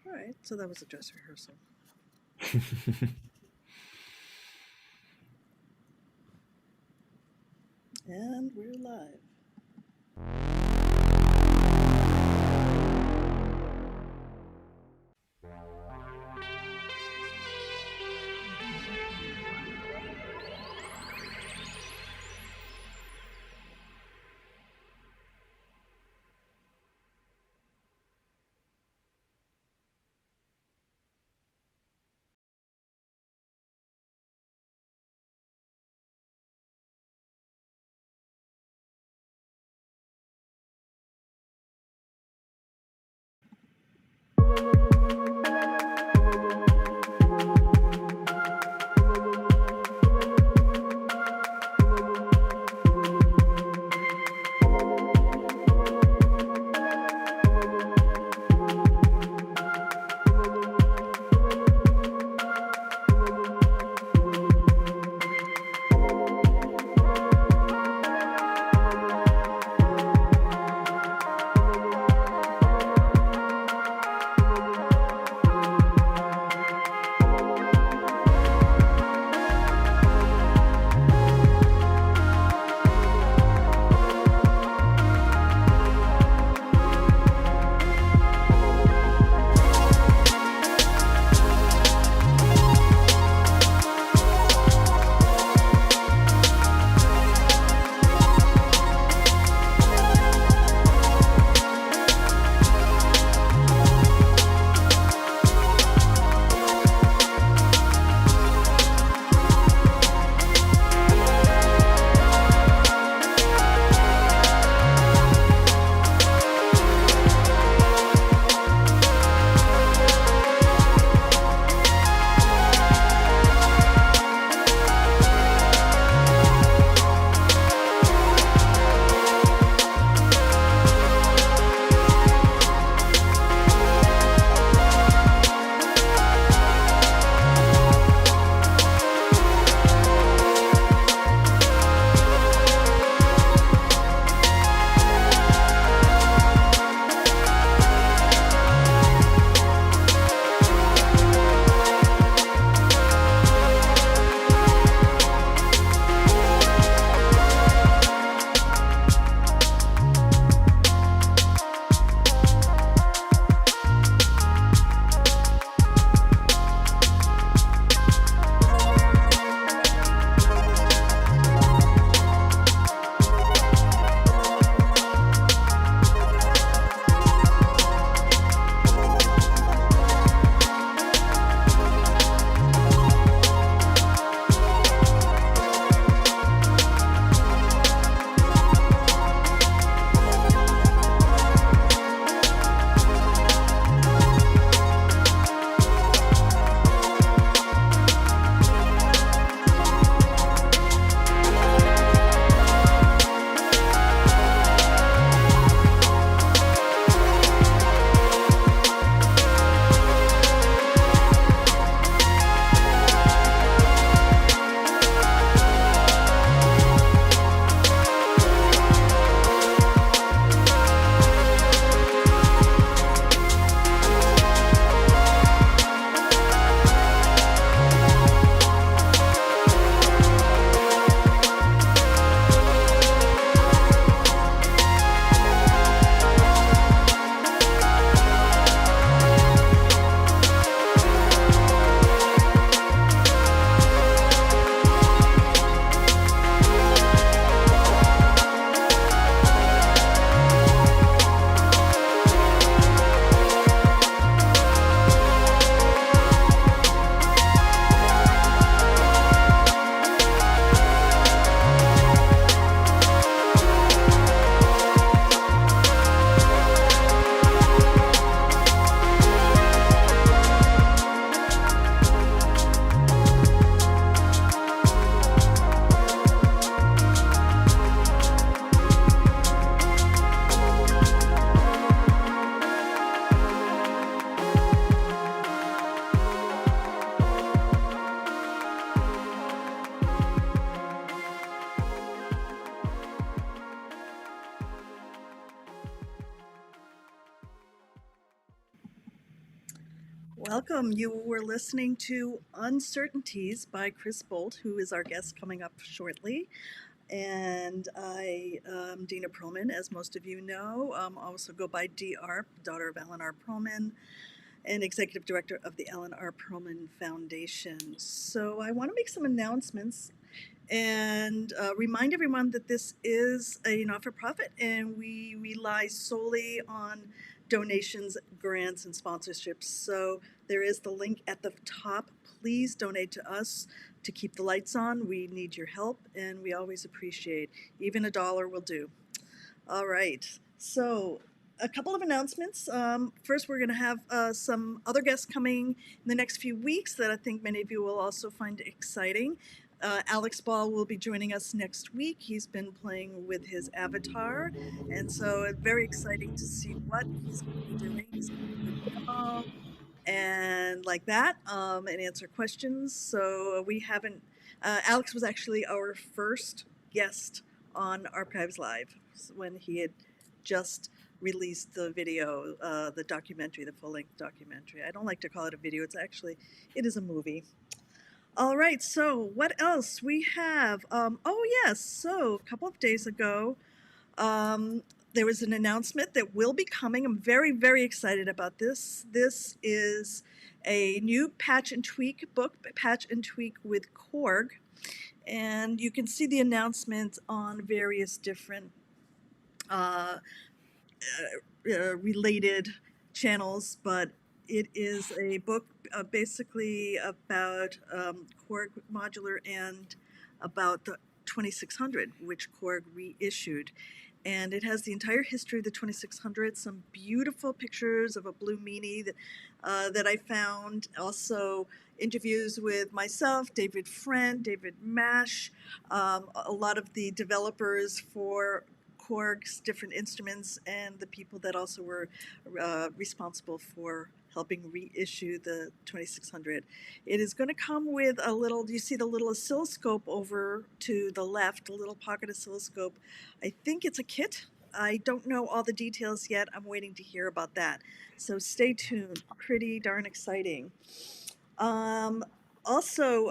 All right, so that was a dress rehearsal. And we're live. Welcome. You were listening to Uncertainties by Chris Bolte, who is our guest coming up shortly. And I am Dina Perlman, as most of you know. Also go by DR, daughter of Alan R. Perlman, and executive director of the Alan R. Perlman Foundation. So I want to make some announcements and remind everyone that this is a not-for-profit and we rely solely on donations, grants, and sponsorships. So there is the link at the top. Please donate to us to keep the lights on. We need your help and we always appreciate. Even $1 will do. All right, so a couple of announcements. First, we're going to have some other guests coming in the next few weeks that I think many of you will also find exciting. Alex Ball will be joining us next week. He's been playing with his avatar, and so it's very exciting to see what he's going to be doing. He's going to play piano and like that, and answer questions. So we haven't, Alex was actually our first guest on Archives Live when he had just released the video, the documentary, the full-length documentary. I don't like to call it a video. It is a movie. All right, so what else we have? Oh yes, so a couple of days ago, there was an announcement that will be coming. I'm very, very excited about this. This is a new Patch and Tweak book, Patch and Tweak with Korg. And you can see the announcement on various different related channels, but it is a book basically about Korg modular and about the 2600, which Korg reissued. And it has the entire history of the 2600, some beautiful pictures of a blue meanie that I found. Also interviews with myself, David Friend, David Mash, a lot of the developers for Korg's different instruments and the people that also were responsible for helping reissue the 2600. It is going to come with a little, do you see the little oscilloscope over to the left, a little pocket oscilloscope? I think it's a kit. I don't know all the details yet. I'm waiting to hear about that. So stay tuned. Pretty darn exciting. Also,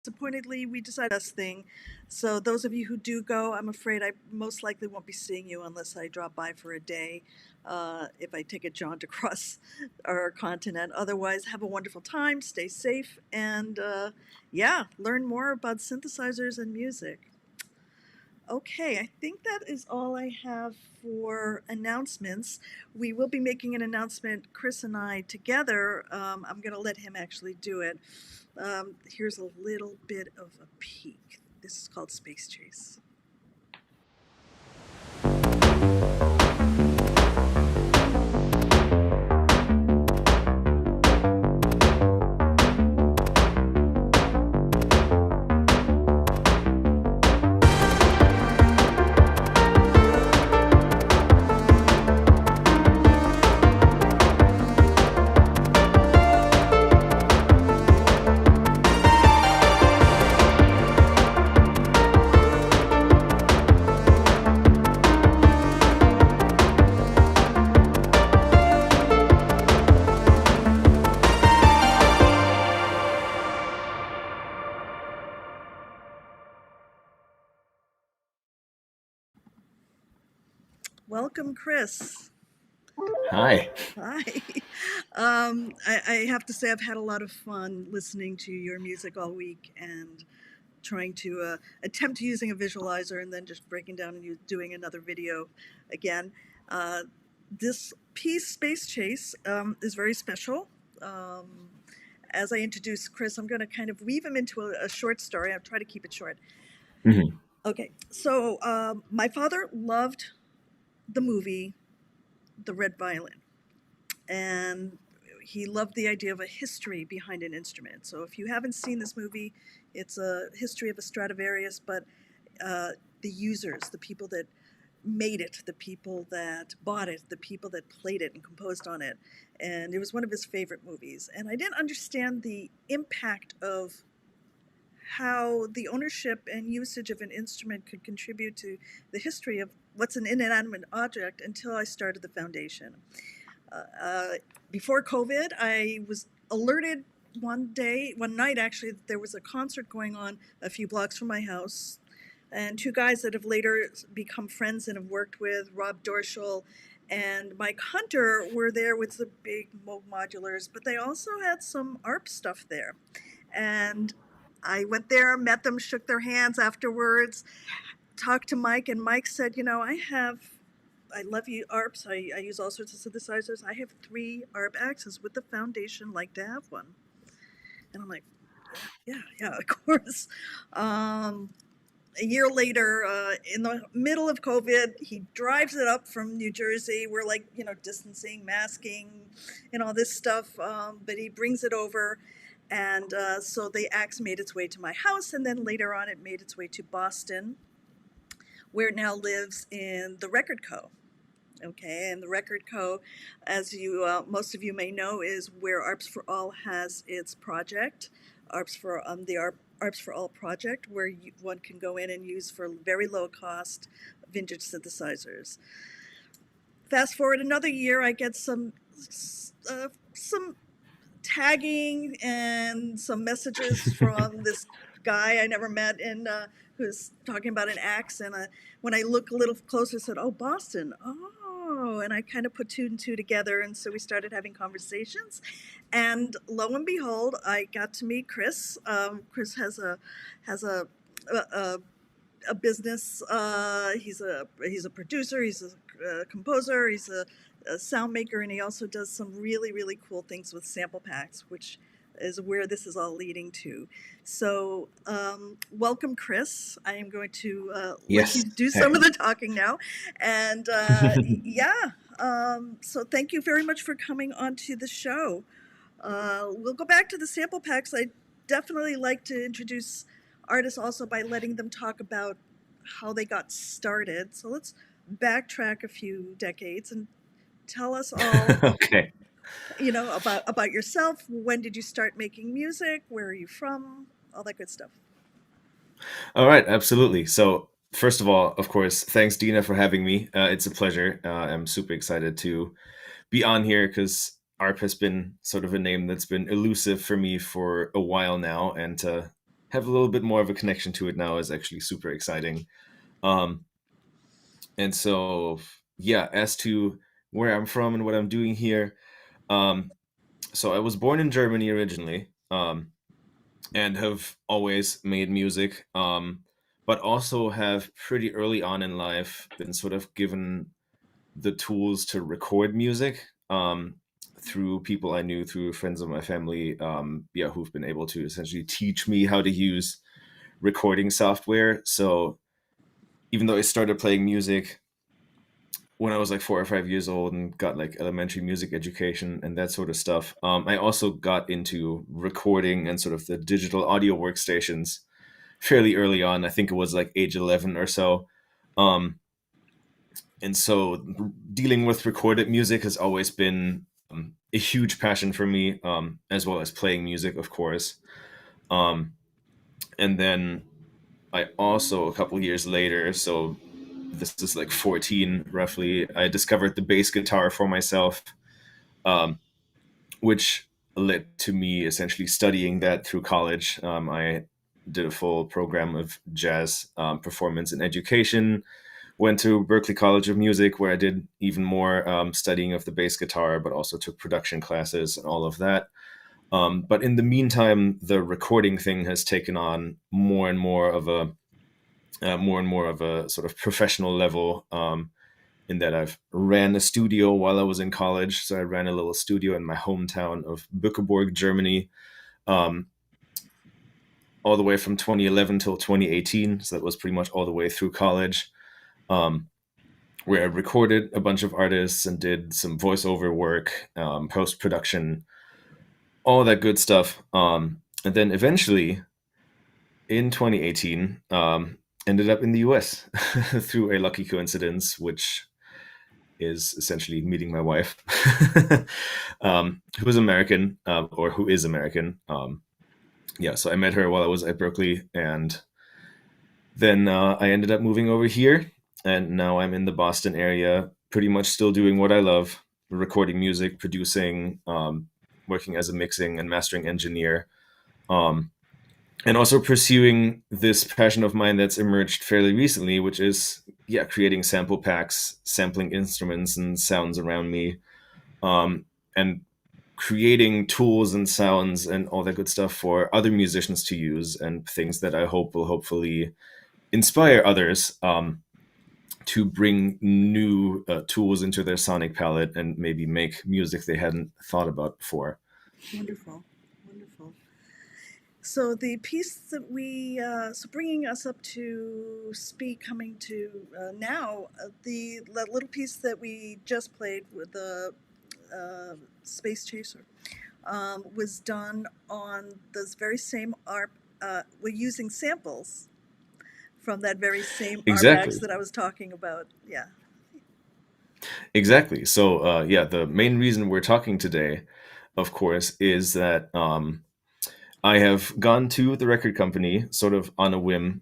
disappointedly, we decided this thing. So those of you who do go, I'm afraid I most likely won't be seeing you unless I drop by for a day, if I take a jaunt across our continent. Otherwise, have a wonderful time, stay safe, and yeah, learn more about synthesizers and music. Okay, I think that is all I have for announcements. We will be making an announcement, Chris and I together. I'm going to let him actually do it. Here's a little bit of a peek. This is called Space Chase. Welcome, Chris. Hi. Hi. I have to say I've had a lot of fun listening to your music all week, and trying to attempt using a visualizer and then just breaking down and doing another video again. This piece, Space Chase, is very special. As I introduce Chris, I'm going to kind of weave him into a short story. I'll try to keep it short. Mm-hmm. Okay, so my father loved the movie The Red Violin, and he loved the idea of a history behind an instrument. So if you haven't seen this movie, it's a history of a Stradivarius, but the users, the people that made it, the people that bought it, the people that played it and composed on it. And it was one of his favorite movies. And I didn't understand the impact of how the ownership and usage of an instrument could contribute to the history of what's an inanimate object until I started the foundation. Before COVID, I was alerted one night actually, that there was a concert going on a few blocks from my house. And two guys that have later become friends and have worked with, Rob Dorschel and Mike Hunter, were there with the big Moog modulars, but they also had some ARP stuff there. And I went there, met them, shook their hands afterwards, talked to Mike, and Mike said, I love you ARPs. I use all sorts of synthesizers. I have 3 ARP axes. Would the foundation like to have one? And I'm like, yeah, of course. A year later, in the middle of COVID, he drives it up from New Jersey. We're like, distancing, masking, and all this stuff. But he brings it over. And so the axe made its way to my house. And then later on, it made its way to Boston, where it now lives in the Record Co. Okay, and the Record Co., as you most of you may know, is where Arps for All has its project, Arps for Arps for All project, where one can go in and use for very low cost vintage synthesizers. Fast forward another year, I get some tagging and some messages from this guy I never met and who's talking about an axe. And when I look a little closer, I said, "Oh, Boston! Oh!" And I kind of put 2 and 2 together, and so we started having conversations. And lo and behold, I got to meet Chris. Chris has a business. He's a producer. He's a composer. He's a sound maker, and he also does some really, really cool things with sample packs, which is where this is all leading to. So welcome, Chris. I am going to let you do some of the talking now. And so thank you very much for coming onto the show. We'll go back to the sample packs. I definitely like to introduce artists also by letting them talk about how they got started. So let's backtrack a few decades and tell us all about yourself. When did you start making music? Where are you from? All that good stuff. All right, absolutely. So first of all, of course, thanks, Dina, for having me. It's a pleasure. I'm super excited to be on here because ARP has been sort of a name that's been elusive for me for a while now, and to have a little bit more of a connection to it now is actually super exciting. And so, yeah, as to where I'm from and what I'm doing here, so I was born in Germany originally, and have always made music, but also have pretty early on in life been sort of given the tools to record music, through people I knew, through friends of my family, who've been able to essentially teach me how to use recording software. So even though I started playing music when I was like 4 or 5 years old and got like elementary music education and that sort of stuff, I also got into recording and sort of the digital audio workstations fairly early on. I think it was like age 11 or so. And so dealing with recorded music has always been a huge passion for me, as well as playing music, of course. And then I also, a couple years later, so this is like 14 roughly, I discovered the bass guitar for myself, which led to me essentially studying that through college. I did a full program of jazz performance and education, went to Berklee College of Music, where I did even more studying of the bass guitar, but also took production classes and all of that. But in the meantime, the recording thing has taken on more and more of a sort of professional level. In that I've ran a studio while I was in college. So I ran a little studio in my hometown of Bückeburg, Germany, um, all the way from 2011 till 2018. So that was pretty much all the way through college, um, where I recorded a bunch of artists and did some voiceover work, post production, all that good stuff. And then eventually in 2018, ended up in the US through a lucky coincidence, which is essentially meeting my wife, who is American, or who is American. Yeah, so I met her while I was at Berklee, and then I ended up moving over here, and now I'm in the Boston area, pretty much still doing what I love: recording music, producing, working as a mixing and mastering engineer, um, and also pursuing this passion of mine that's emerged fairly recently, which is, yeah, creating sample packs, sampling instruments and sounds around me, um, and creating tools and sounds and all that good stuff for other musicians to use, and things that I hope will hopefully inspire others, to bring new tools into their sonic palette and maybe make music they hadn't thought about before. Wonderful, wonderful. So the piece that so bringing us up to speed, coming to now, the little piece that we just played with the Space Chaser was done on this very same ARP. We're using samples from that very same ARPX Exactly. that I was talking about. Yeah. Exactly. So, yeah, the main reason we're talking today, of course, is that I have gone to the record company sort of on a whim,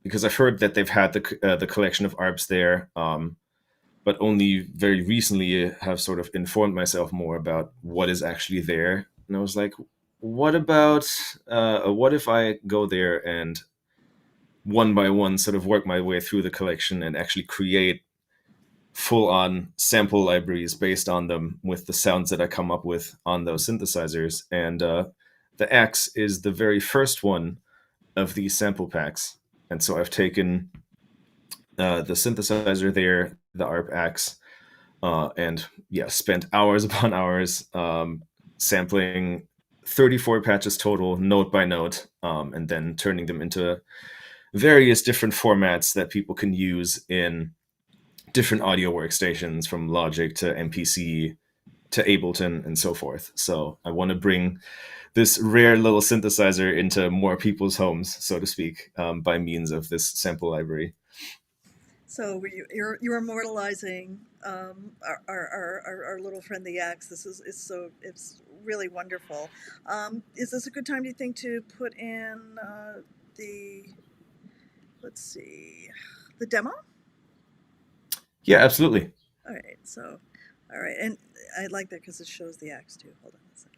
because I've heard that they've had the collection of ARPs there, but only very recently have sort of informed myself more about what is actually there. And I was like, what if I go there and one by one sort of work my way through the collection and actually create full on sample libraries based on them with the sounds that I come up with on those synthesizers. And the X is the very first one of these sample packs. And so I've taken the synthesizer there, the ARP X, and yeah, spent hours upon hours, sampling 34 patches total, note by note, and then turning them into various different formats that people can use in different audio workstations, from Logic to MPC to Ableton and so forth. So I want to bring this rare little synthesizer into more people's homes, so to speak, by means of this sample library. So you're immortalizing our little friend the Axe. This is so it's really wonderful. Is this a good time, do you think, to put in the let's see the demo? Yeah, absolutely. All right. So, all right, and I like that because it shows the Axe too. Hold on a second.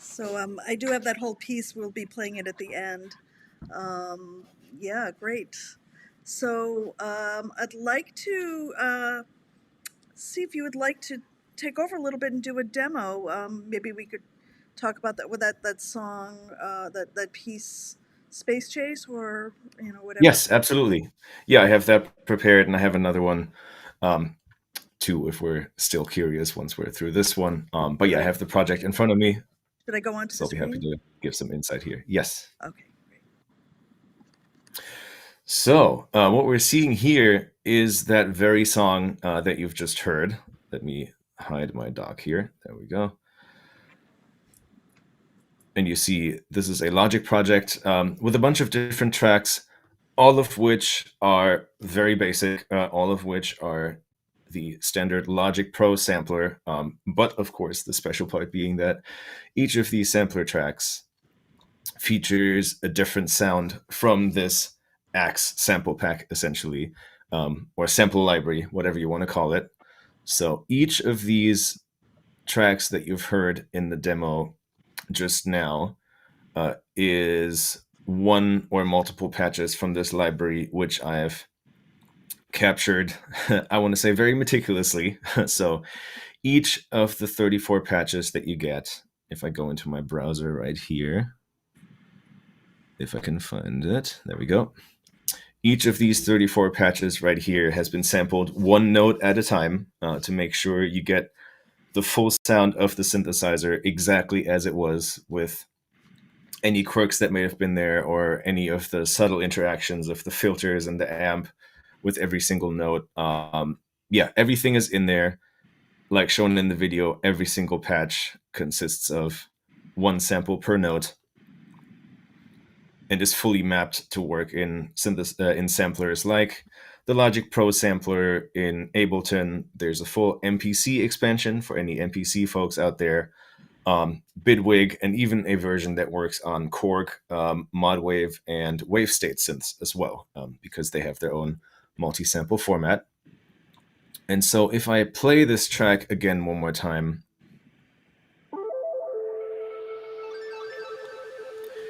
So I do have that whole piece. We'll be playing it at the end. Um, yeah, great. So I'd like to see if you would like to take over a little bit and do a demo. Maybe we could talk about that with that song, that piece, Space Chase, or whatever. Yes, absolutely. Yeah, I have that prepared, and I have another one um, too, if we're still curious once we're through this one. But yeah, I have the project in front of me, Should I go onto so the I'll be happy screen? to give some insight here. Yes. Okay, great. So what we're seeing here is that very song that you've just heard. Let me hide my dock here. There we go. And you see this is a Logic project with a bunch of different tracks, all of which are very basic, all of which are the standard Logic Pro sampler. But of course, the special part being that each of these sampler tracks features a different sound from this Axe sample pack, essentially, or sample library, whatever you want to call it. So each of these tracks that you've heard in the demo just now is one or multiple patches from this library, which I've captured, I want to say very meticulously. So each of the 34 patches that you get, if I go into my browser right here, if I can find it, there we go. Each of these 34 patches right here has been sampled one note at a time to make sure you get the full sound of the synthesizer exactly as it was, with any quirks that may have been there or any of the subtle interactions of the filters and the amp with every single note. Yeah, everything is in there. Like shown in the video, every single patch consists of one sample per note and is fully mapped to work in samplers like the Logic Pro sampler in Ableton. There's a full MPC expansion for any MPC folks out there. Bidwig, and even a version that works on Korg, Modwave, and Wavestate synths as well, because they have their own multi-sample format. And so if I play this track again one more time,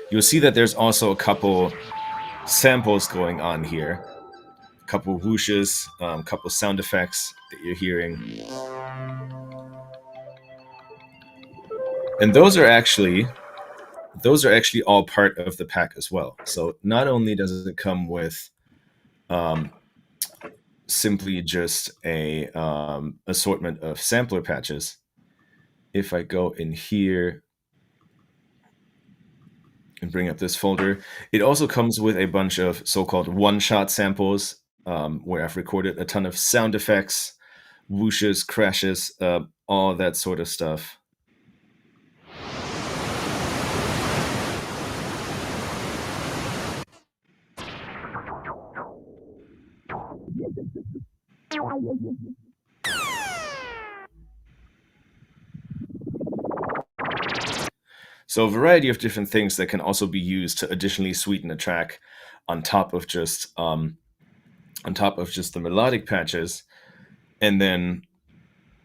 you'll see that there's also a couple samples going on here, a couple whooshes, a couple sound effects that you're hearing. And those are actually all part of the pack as well. So not only does it come with simply just a assortment of sampler patches. If I go in here and bring up this folder, it also comes with a bunch of so-called one-shot samples, where I've recorded a ton of sound effects, whooshes, crashes, all that sort of stuff. So a variety of different things that can also be used to additionally sweeten a track on top of just the melodic patches. And then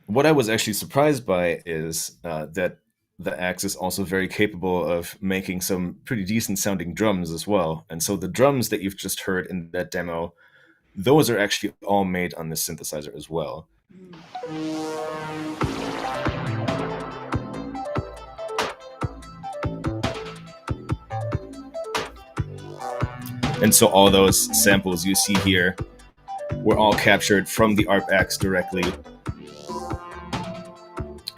what I was actually surprised by is that the Axe is also very capable of making some pretty decent sounding drums as well. And so the drums that you've just heard in that demo, those are actually all made on this synthesizer as well. And so all those samples you see here were all captured from the ARP Axe directly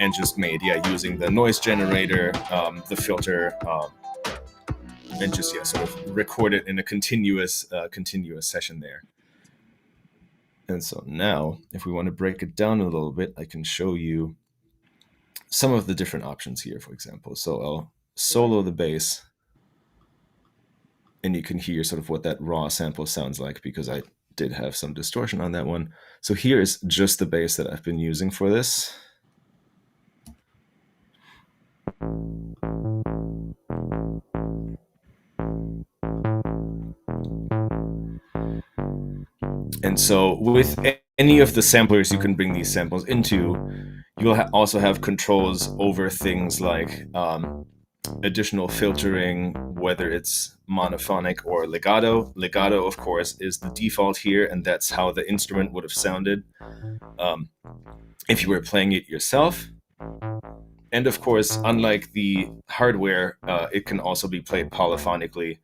and just made, using the noise generator, the filter, and just sort of record it in a continuous session there. And so now, if we want to break it down a little bit, I can show you some of the different options here, for example. So I'll solo the bass, and you can hear sort of what that raw sample sounds like, because I did have some distortion on that one. So here is just the bass that I've been using for this. And so with any of the samplers you can bring these samples into, you'll also have controls over things like additional filtering, whether it's monophonic or legato. Legato, of course, is the default here, and that's how the instrument would have sounded um, if you were playing it yourself. And of course, unlike the hardware, it can also be played polyphonically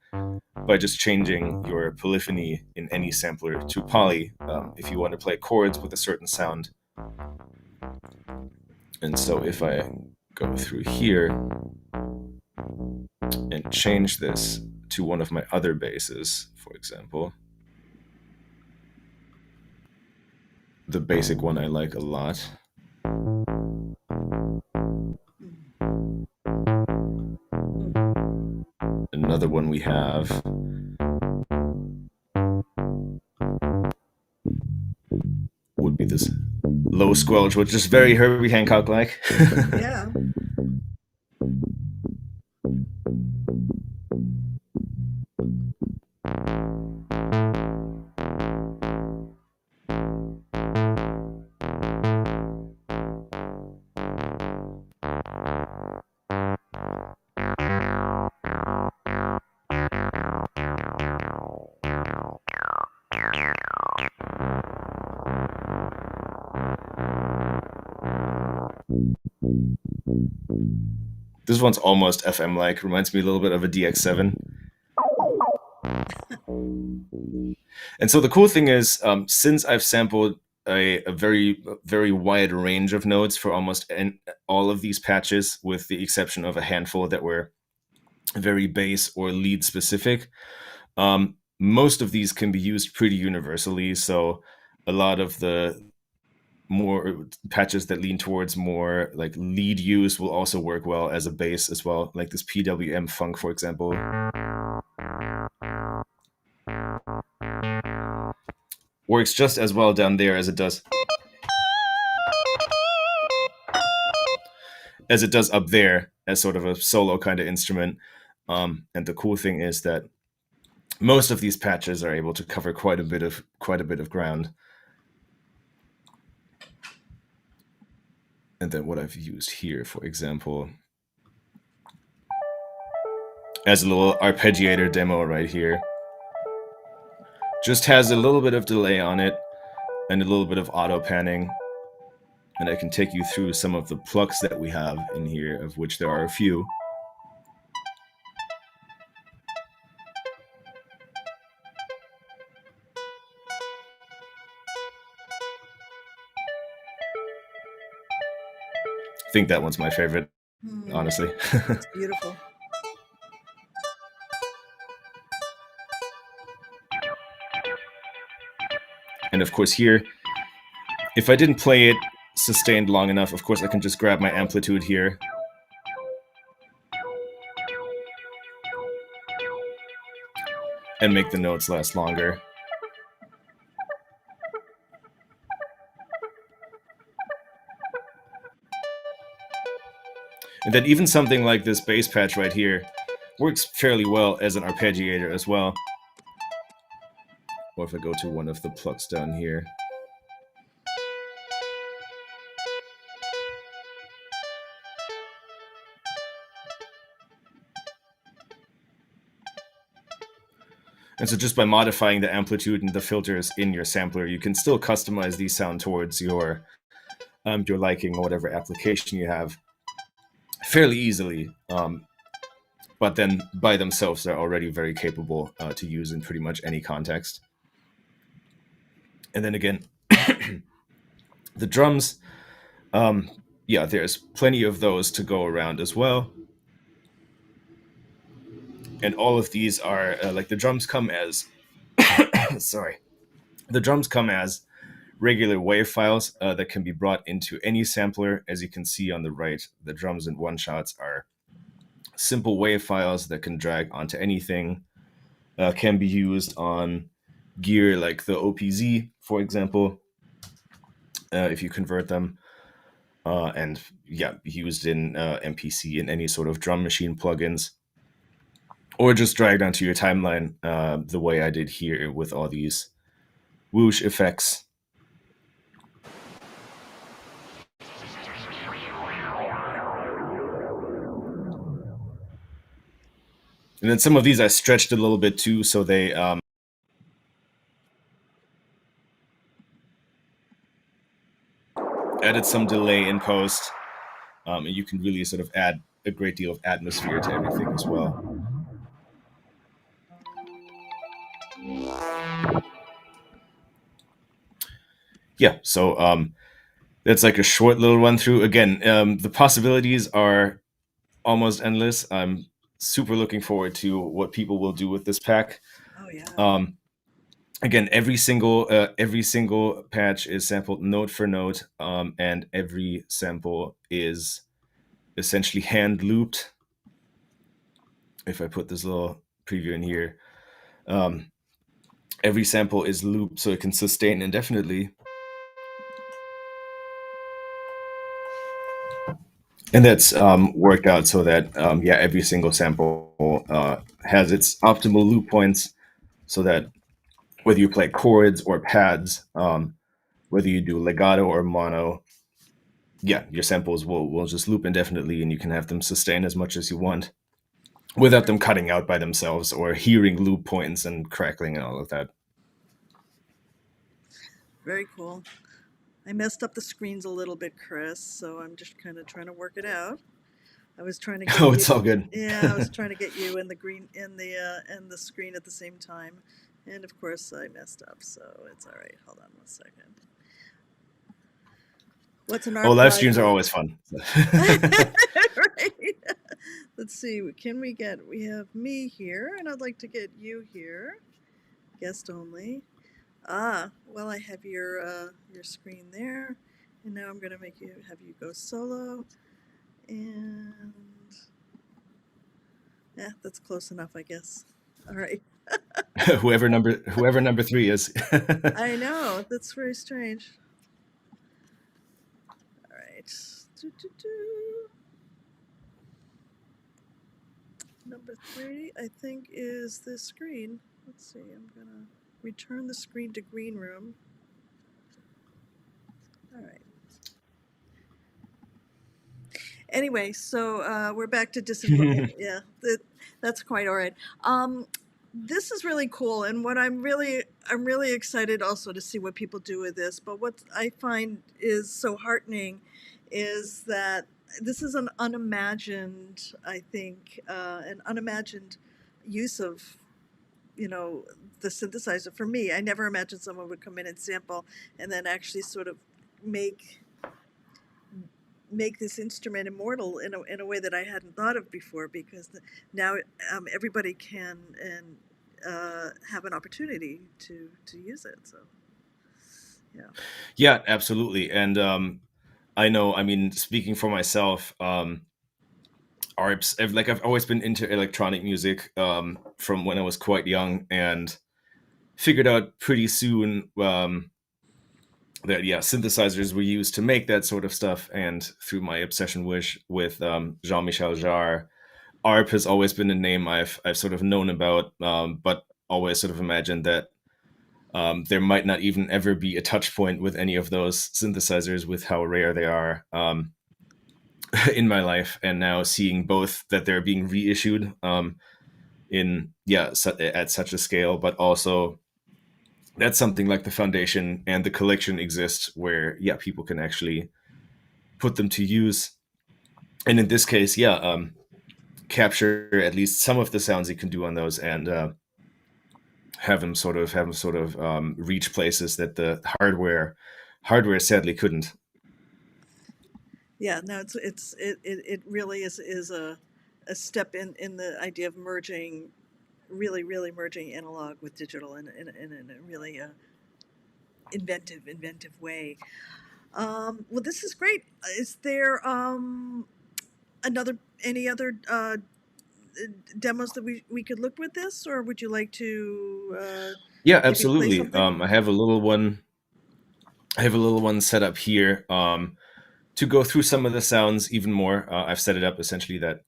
by just changing your polyphony in any sampler to poly if you want to play chords with a certain sound. And so if I go through here and change this to one of my other basses, for example, the basic one I like a lot. Another one we have would be this low squelch, which is very Herbie Hancock like. Yeah. This one's almost FM like, reminds me a little bit of a DX7. And so the cool thing is, since I've sampled a very, very wide range of notes for almost all of these patches, with the exception of a handful that were very bass or lead specific, most of these can be used pretty universally. So a lot of the more patches that lean towards more like lead use will also work well as a bass as well, like this PWM funk, for example. Works just as well down there as it does up there as sort of a solo kind of instrument. And the cool thing is that most of these patches are able to cover quite a bit of ground. And then what I've used here, for example, as a little arpeggiator demo right here, just has a little bit of delay on it and a little bit of auto panning. And I can take you through some of the plucks that we have in here, of which there are a few. I think that one's my favorite, honestly. It's beautiful. And of course here, if I didn't play it sustained long enough, of course I can just grab my amplitude here. And make the notes last longer. And then even something like this bass patch right here works fairly well as an arpeggiator as well. Or if I go to one of the plucks down here. And so just by modifying the amplitude and the filters in your sampler, you can still customize these sound towards your liking or whatever application you have fairly easily. But then by themselves, they're already very capable to use in pretty much any context. And then again, the drums, yeah, there's plenty of those to go around as well. And all of these are, like the drums come as, sorry, the drums come as regular wave files that can be brought into any sampler. As you can see on the right, the drums and one-shots are simple wave files that can drag onto anything, can be used on gear like the OPZ, for example, if you convert them, and yeah, used in MPC and any sort of drum machine plugins, or just dragged onto your timeline the way I did here with all these whoosh effects. And then some of these I stretched a little bit too, so they added some delay in post, and you can really sort of add a great deal of atmosphere to everything as well. Yeah, so that's like a short little run through. Again, the possibilities are almost endless. I'm super looking forward to what people will do with this pack. Oh yeah. Um, Again, every single patch is sampled note for note, and every sample is essentially hand looped. If I put this little preview in here, um, every sample is looped so it can sustain indefinitely, and that's worked out so that yeah, every single sample has its optimal loop points, so that whether you play chords or pads, whether you do legato or mono, yeah, your samples will just loop indefinitely, and you can have them sustain as much as you want without them cutting out by themselves or hearing loop points and crackling and all of that. Very cool. I messed up the screens a little bit, Chris, so I'm just kind of trying to work it out. I was trying to get Oh, you. it's all good. Yeah, I was trying to get you in the green in the screen at the same time, and of course I messed up. So it's all right. Hold on 1 second. What's an Oh, live archive? streams are always fun. Right. Let's see. We have me here, and I'd like to get you here. Guest only. Ah, well, I have your screen there, and now I'm gonna have you go solo, and yeah, that's close enough, I guess. All right. Whoever number three is. I know that's very strange. All right. Doo, doo, doo. Number 3, I think, is this screen. Let's see. I'm gonna return the screen to green room. All right. Anyway, so we're back to disinfo. Yeah, that's quite all right. This is really cool, and what I'm really excited also to see what people do with this. But what I find is so heartening is that this is an unimagined, I think, an unimagined use of, you know, the synthesizer. For me, I never imagined someone would come in and sample and then actually sort of make this instrument immortal in a way that I hadn't thought of before, because now everybody can and have an opportunity to use it. So yeah. Yeah, absolutely. And I know, I mean, speaking for myself, I've always been into electronic music from when I was quite young, and figured out pretty soon that yeah, synthesizers were used to make that sort of stuff. And through my obsession with Jean-Michel Jarre, ARP has always been a name I've sort of known about, but always sort of imagined that there might not even ever be a touch point with any of those synthesizers, with how rare they are in my life. And now seeing both that they're being reissued in at such a scale, but also that something like the foundation and the collection exists where yeah, people can actually put them to use. And in this case, yeah, capture at least some of the sounds you can do on those, and have them sort of reach places that the hardware sadly couldn't. Yeah, no, it really is a step in the idea of merging, really merging analog with digital in a really inventive way. Well, this is great. Is there any other demos that we could look with this, or would you like to Yeah, maybe play absolutely. something? I have a little one set up here to go through some of the sounds even more. I've set it up essentially that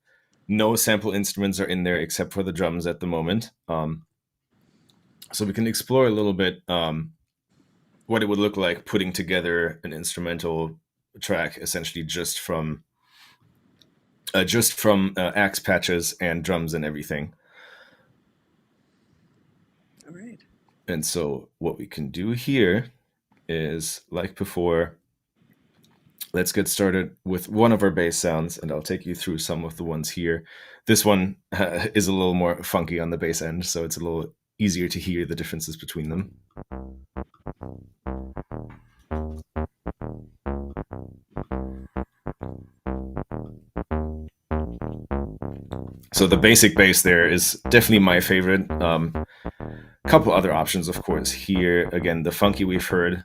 no sample instruments are in there except for the drums at the moment. So we can explore a little bit what it would look like putting together an instrumental track essentially just from axe patches and drums and everything. And so what we can do here is, like before, let's get started with one of our bass sounds, and I'll take you through some of the ones here. This one is a little more funky on the bass end, so it's a little easier to hear the differences between them. So the basic bass there is definitely my favorite. Couple other options, of course. Here, again, the funky we've heard.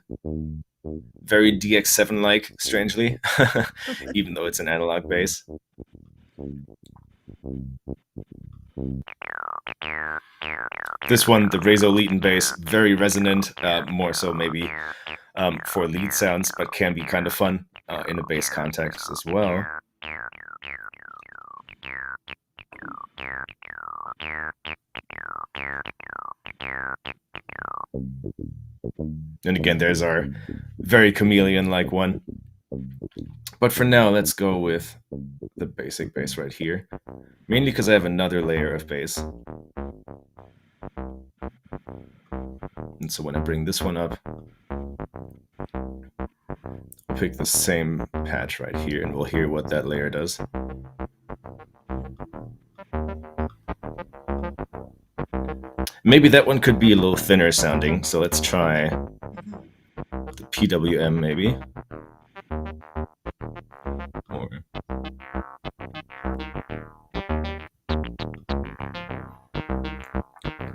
Very DX7-like, strangely, even though it's an analog bass. This one, the Razor-Leaton bass, very resonant, more so maybe for lead sounds, but can be kind of fun in a bass context as well. And again, there's our very chameleon-like one. But for now, let's go with the basic bass right here. Mainly because I have another layer of bass. And so when I bring this one up, I'll pick the same patch right here, and we'll hear what that layer does. Maybe that one could be a little thinner sounding, so let's try the PWM maybe. Or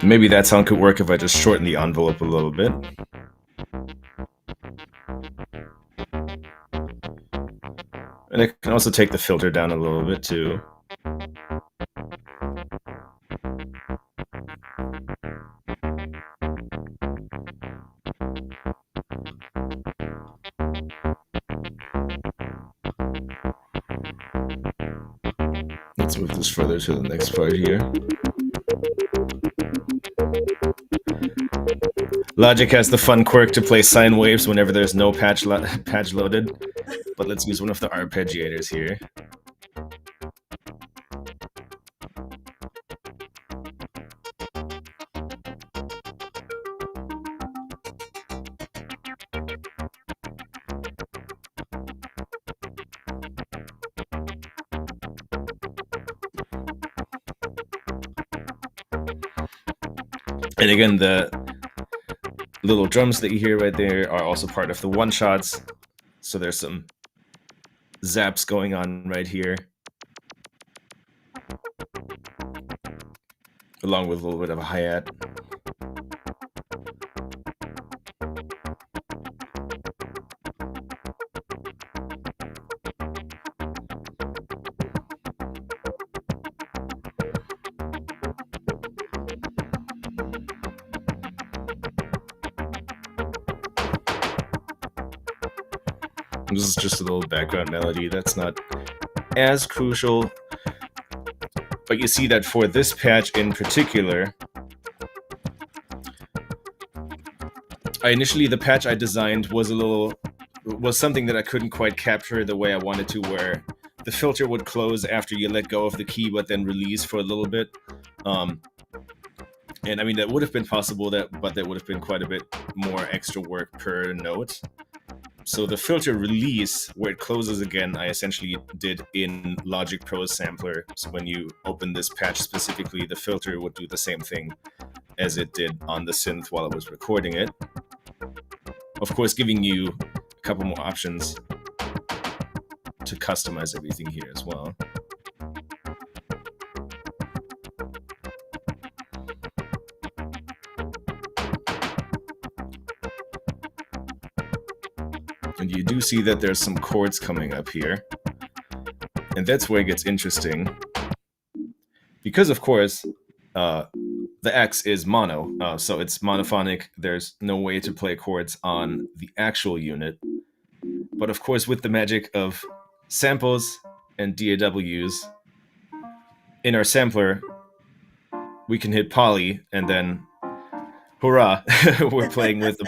maybe that sound could work if I just shorten the envelope a little bit. And I can also take the filter down a little bit too. Let's move this further to the next part here. Logic has the fun quirk to play sine waves whenever there's no patch loaded, but let's use one of the arpeggiators here. And again, the little drums that you hear right there are also part of the one-shots. So there's some zaps going on right here, along with a little bit of a hi-hat. This is just a little background melody that's not as crucial, but you see that for this patch in particular, the patch I designed was something that I couldn't quite capture the way I wanted to, where the filter would close after you let go of the key, but then release for a little bit. And I mean, that would have been possible, but that would have been quite a bit more extra work per note. So the filter release, where it closes again, I essentially did in Logic Pro's sampler. So when you open this patch specifically, the filter would do the same thing as it did on the synth while I was recording it. Of course, giving you a couple more options to customize everything here as well. And you do see that there's some chords coming up here. And that's where it gets interesting. Because, of course, the X is mono, so it's monophonic. There's no way to play chords on the actual unit. But, of course, with the magic of samples and DAWs, in our sampler, we can hit poly, and then, hurrah, we're playing with the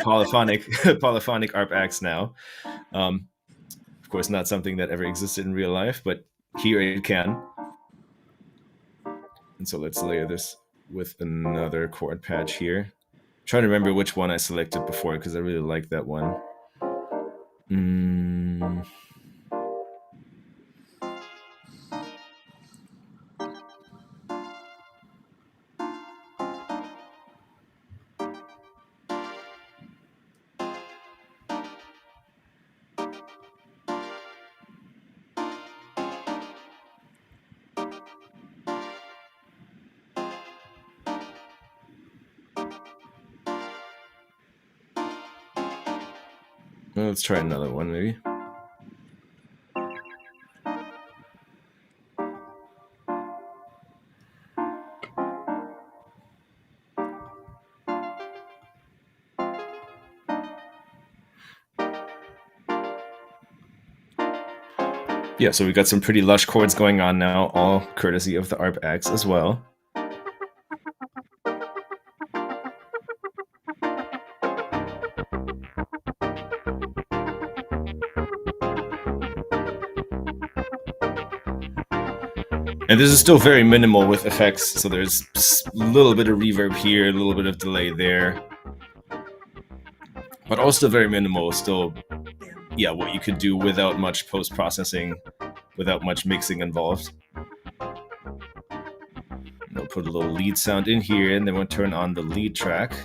polyphonic ARP X now. Of course, not something that ever existed in real life, but here it can. And so let's layer this with another chord patch here. Trying to remember which one I selected before because I really like that one. Mm. Well, let's try another one, maybe. Yeah, so we've got some pretty lush chords going on now, all courtesy of the Arpeggiator as well. And this is still very minimal with effects, so there's a little bit of reverb here, a little bit of delay there. But also very minimal, still, yeah, what you could do without much post-processing, without much mixing involved. And we'll put a little lead sound in here, and then we'll turn on the lead track.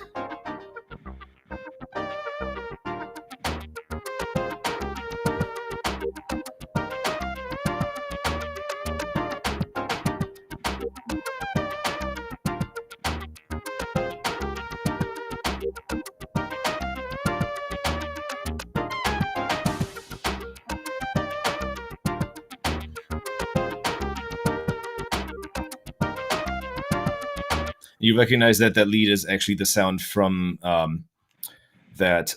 You recognize that that lead is actually the sound from that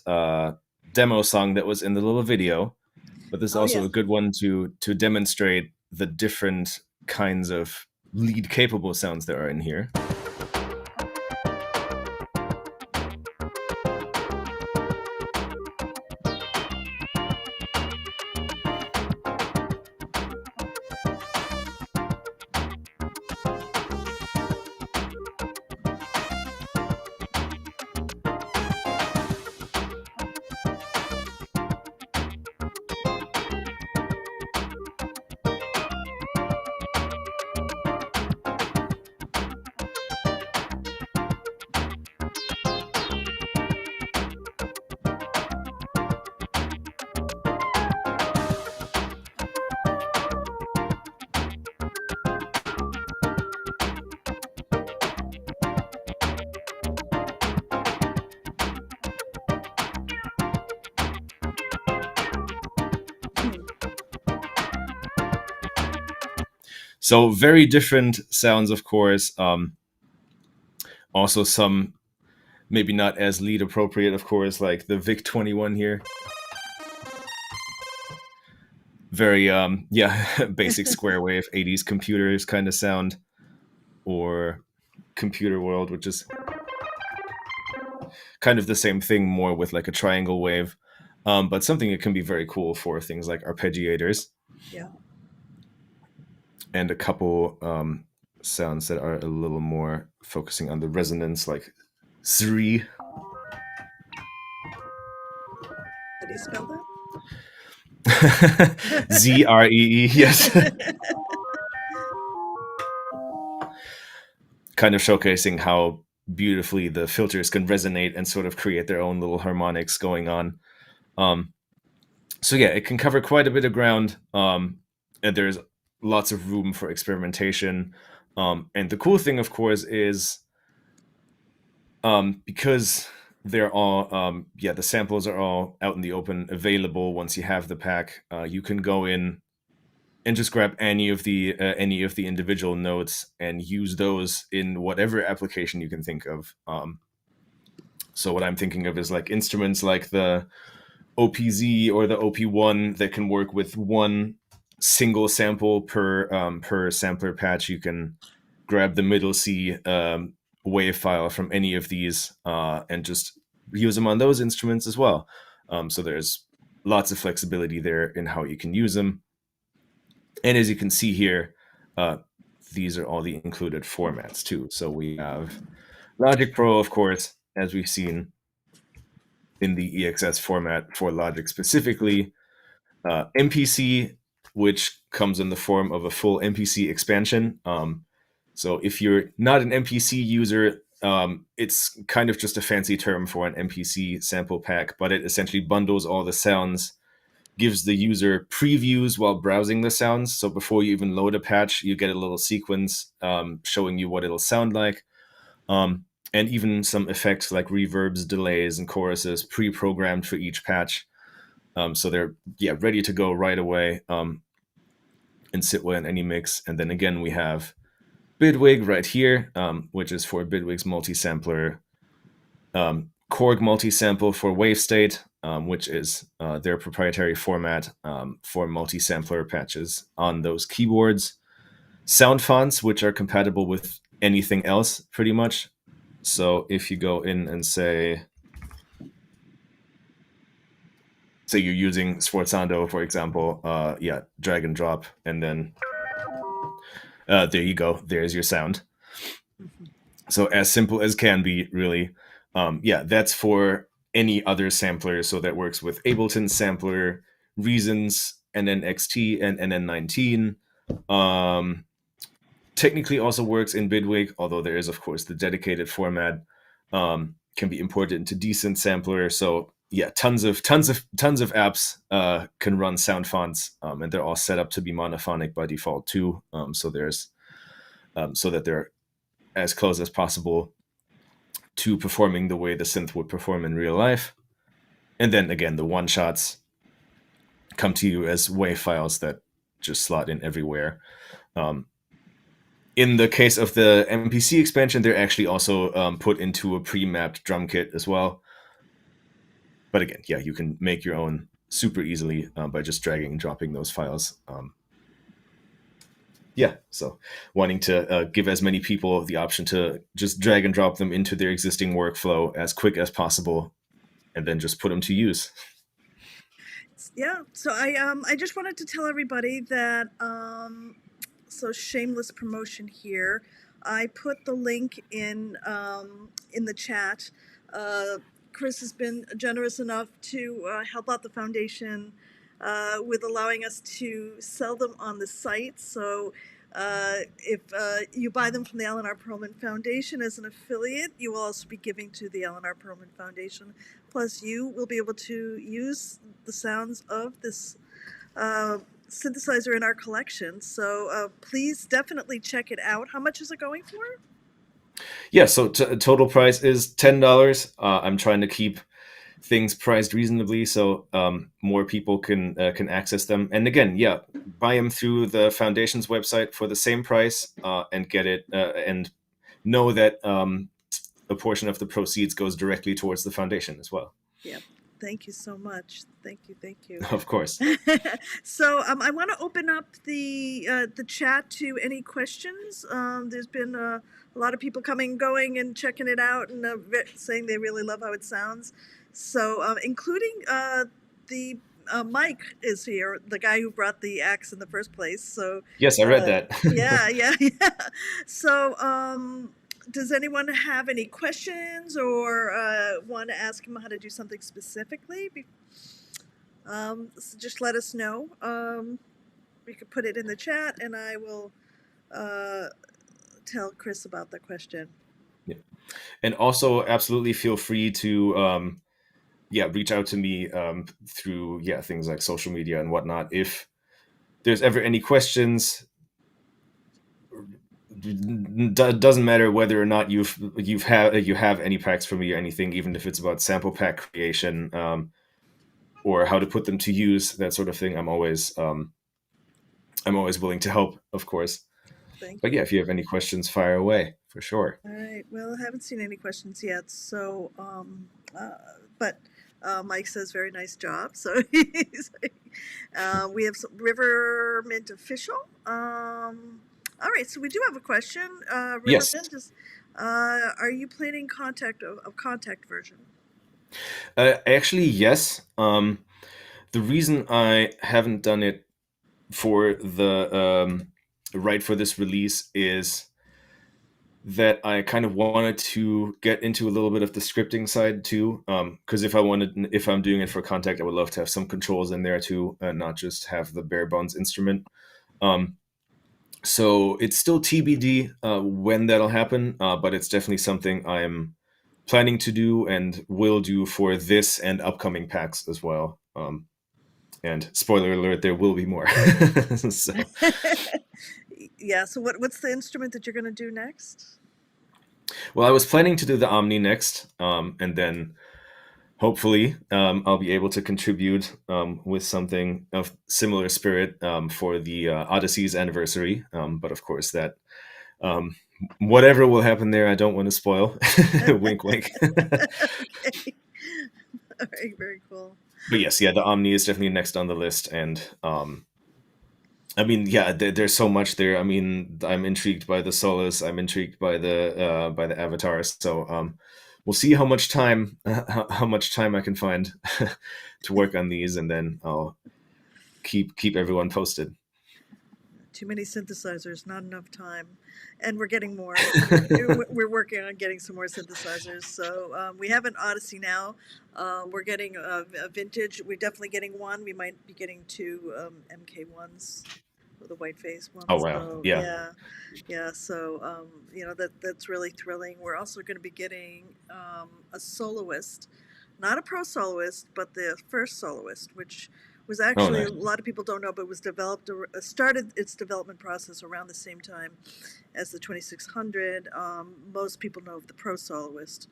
demo song that was in the little video, but this is also a good one to demonstrate the different kinds of lead capable sounds that are in here. So very different sounds, of course. Also some maybe not as lead appropriate, of course, like the VIC-21 here. Very, yeah, basic square wave 80s computers kind of sound. Or Computer World, which is kind of the same thing, more with like a triangle wave. But something that can be very cool for things like arpeggiators. Yeah. And a couple sounds that are a little more focusing on the resonance, like Zree. How do you spell that? Zree, yes. Kind of showcasing how beautifully the filters can resonate and sort of create their own little harmonics going on. So yeah, it can cover quite a bit of ground, and there's lots of room for experimentation. And the cool thing, of course, is because they're all, yeah, the samples are all out in the open, available. Once you have the pack, you can go in and just grab any of the individual notes and use those in whatever application you can think of. So what I'm thinking of is like instruments like the OPZ or the OP1 that can work with one single sample per sampler patch. You can grab the middle C wave file from any of these and just use them on those instruments as well. So there's lots of flexibility there in how you can use them. And as you can see here, these are all the included formats too. So we have Logic Pro, of course, as we've seen in the EXS format for Logic specifically, MPC, which comes in the form of a full MPC expansion. So if you're not an MPC user, it's kind of just a fancy term for an MPC sample pack, but it essentially bundles all the sounds, gives the user previews while browsing the sounds. So before you even load a patch, you get a little sequence showing you what it'll sound like. And even some effects like reverbs, delays, and choruses pre-programmed for each patch. So they're ready to go right away and sit well in any mix. And then again, we have Bidwig right here, which is for Bidwig's multi-sampler, Korg multi-sample for WaveState, which is their proprietary format for multi-sampler patches on those keyboards. Sound fonts, which are compatible with anything else, pretty much. So if you go in and say you're using Sforzando, for example, drag and drop, and then there you go. There's your sound. Mm-hmm. So as simple as can be, really. That's for any other sampler. So that works with Ableton sampler, Reasons, NNXT, and NN19. Technically also works in Bidwig, although there is, of course, the dedicated format. Can be imported into Decent Sampler. So tons of apps can run sound fonts, and they're all set up to be monophonic by default too. So there's so that they're as close as possible to performing the way the synth would perform in real life. And then again, the one shots come to you as WAV files that just slot in everywhere. In the case of the MPC expansion, they're actually also put into a pre-mapped drum kit as well. But again, you can make your own super easily by just dragging and dropping those files. So wanting to give as many people the option to just drag and drop them into their existing workflow as quick as possible, and then just put them to use. Yeah, so I just wanted to tell everybody that so shameless promotion here. I put the link in the chat. Chris has been generous enough to help out the foundation with allowing us to sell them on the site. So if you buy them from the Alan R. Perlman Foundation as an affiliate, you will also be giving to the Alan R. Perlman Foundation. Plus, you will be able to use the sounds of this synthesizer in our collection. So please definitely check it out. How much is it going for? So total price is $10. I'm trying to keep things priced reasonably so more people can access them. And again, buy them through the foundation's website for the same price and get it and know that a portion of the proceeds goes directly towards the foundation as well. Yep. Thank you so much. Thank you. Of course. So I want to open up the chat to any questions. There's been a lot of people coming, going, and checking it out, and saying they really love how it sounds. So including the Mike is here, the guy who brought the axe in the first place. So yes, I read that. yeah. So does anyone have any questions or want to ask him how to do something specifically? So just let us know. We could put it in the chat, and I will tell Chris about the question. Yeah. And also, absolutely feel free to reach out to me through things like social media and whatnot. If there's ever any questions, doesn't matter whether or not you have any packs for me or anything, even if it's about sample pack creation or how to put them to use, that sort of thing. I'm always willing to help, of course. But if you have any questions, fire away for sure. All right. Well, I haven't seen any questions yet, so but Mike says very nice job. So we have some River Mint official. All right, so we do have a question. Yes. Are you planning contact version? Actually, yes. The reason I haven't done it for the right for this release is that I kind of wanted to get into a little bit of the scripting side too. Because if I'm doing it for Contact, I would love to have some controls in there too, and not just have the bare bones instrument. Um, so it's still TBD when that'll happen, but it's definitely something I'm planning to do and will do for this and upcoming packs as well. And spoiler alert, there will be more. So, Yeah. So what's the instrument that you're going to do next? well, I was planning to do the Omni next, and then hopefully I'll be able to contribute with something of similar spirit for the Odyssey's anniversary. But of course, that um, whatever will happen there, I don't want to spoil. Wink, wink. Okay. All right. Very cool. But yes, yeah, the Omni is definitely next on the list, and I mean, yeah, there's so much there. I mean, I'm intrigued by the Solus. I'm intrigued by the Avatars. So we'll see how much time I can find to work on these, and then I'll keep everyone posted. Too many synthesizers, not enough time, and we're getting more. We're working on getting some more synthesizers. So we have an Odyssey now. We're getting a vintage. We're definitely getting one. We might be getting two MK1s, the white face Oh ones. wow, So yeah, yeah, yeah. So that's really thrilling. We're also going to be getting a soloist, not a pro soloist, but the first soloist, which was oh actually, nice, a lot of people don't know, but was developed, started its development process around the same time as the 2600. Most people know of the pro soloist.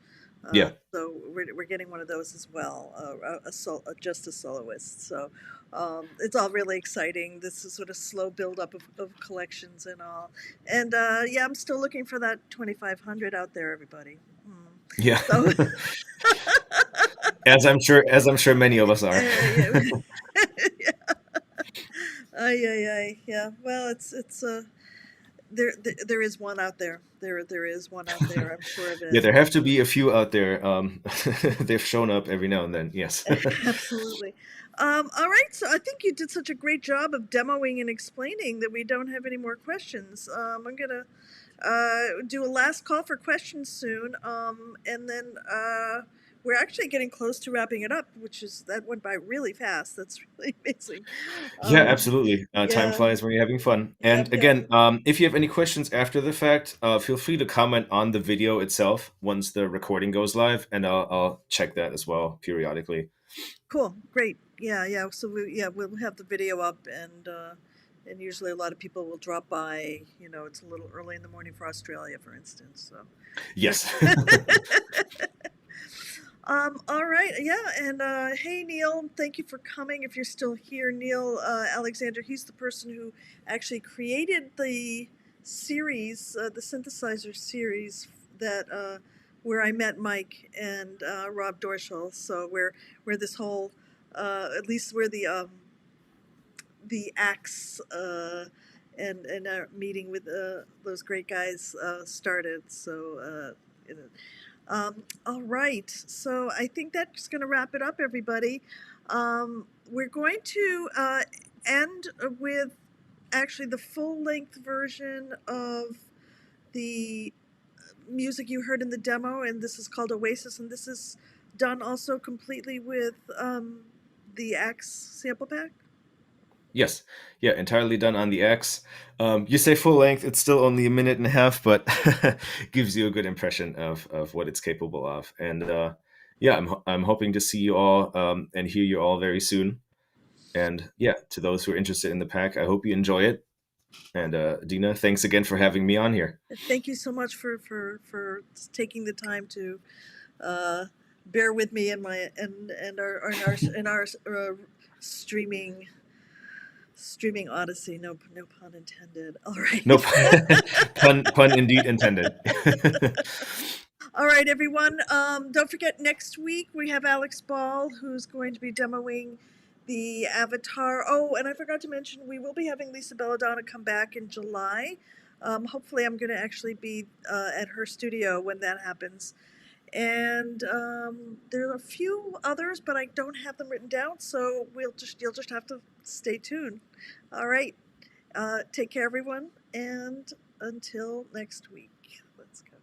yeah, So we're getting one of those as well, just a soloist. So it's all really exciting. This is sort of slow build up of collections and all. And yeah, I'm still looking for that 2500 out there, everybody. yeah. So As I'm sure many of us are. yeah. Yeah. Ay, ay, ay. Yeah. Well, there is one out there. There is one out there. I'm sure of Yeah, it. there have to be a few out there. They've shown up every now and then. Yes. Absolutely. All right. So I think you did such a great job of demoing and explaining that we don't have any more questions. I'm gonna do a last call for questions soon, and then we're actually getting close to wrapping it up, which is that went by really fast. That's really amazing. Yeah, Um, absolutely. Time yeah. flies when you're having fun. Yep. And Yep. again, if you have any questions after the fact, feel free to comment on the video itself once the recording goes live, and I'll check that as well periodically. Cool, great. Yeah, yeah. So we'll have the video up, and usually a lot of people will drop by. You know, it's a little early in the morning for Australia, for instance. So, Yes. all right, yeah. And hey, Neil, thank you for coming. If you're still here, Neil Alexander, he's the person who actually created the series, the synthesizer series that where I met Mike and Rob Dorschel. So where this whole at least where the axe and our meeting with those great guys started. So all right. So I think that's going to wrap it up, everybody. We're going to end with actually the full length version of the music you heard in the demo, and this is called Oasis, and this is done also completely with the Axe sample pack. Yes. Yeah, entirely done on the X. You say full length, it's still only a minute and a half, but gives you a good impression of what it's capable of. And yeah, I'm hoping to see you all and hear you all very soon. And yeah, to those who are interested in the pack, I hope you enjoy it. And Dina, thanks again for having me on here. Thank you so much for taking the time to uh, bear with me and my and our streaming odyssey. No pun intended. All Nope. right. Pun indeed intended. All right, everyone. Don't forget, next week we have Alex Ball, who's going to be demoing the Avatar. Oh, and I forgot to mention, we will be having Lisa Belladonna come back in July. Hopefully, I'm going to actually be at her studio when that happens. And there are a few others, but I don't have them written down, so you'll just have to stay tuned. All right. Take care, everyone, and until next week. Let's go.